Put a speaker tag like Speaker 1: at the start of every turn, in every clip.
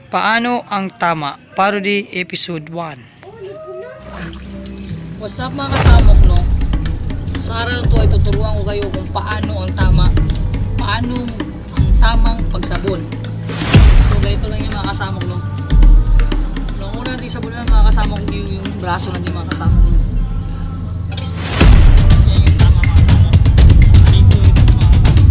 Speaker 1: Paano ang tama? Parody Episode 1.
Speaker 2: What's up mga kasamok, no? Sa araw na to ay tuturuan ko kayo kung paano ang tamang pagsabon. So ganito lang yung mga kasamok, no? Nung una natin sabunan mga kasamok, yung braso natin mga kasamok, no? Yan yung tama mga kasamok. Dito ito mga kasamok.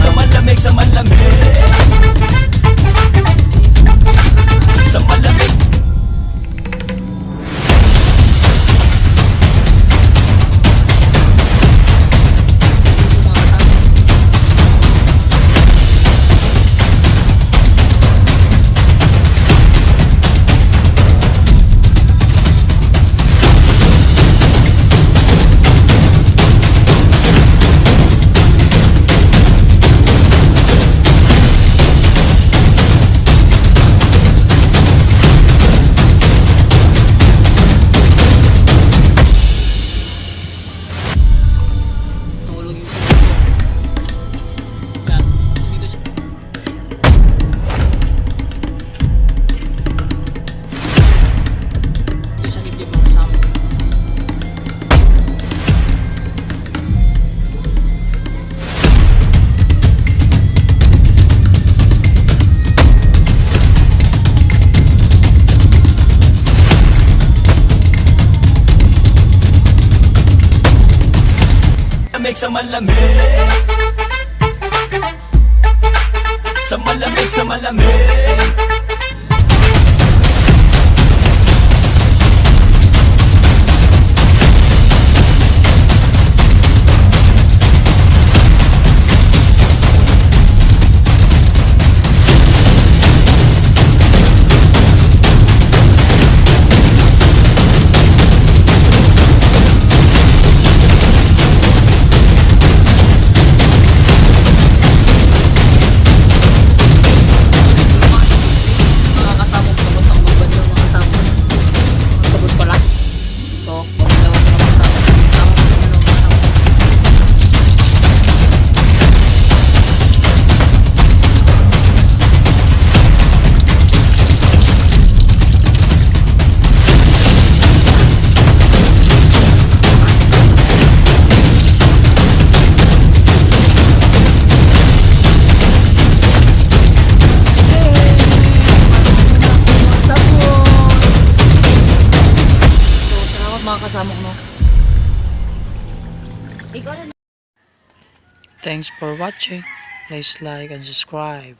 Speaker 3: Sa malamig, sa malamig, sa malamig. Sa malamig, sa malamig, sa malamig.
Speaker 2: Kasamok, no?
Speaker 1: Thanks for watching. Please like and subscribe.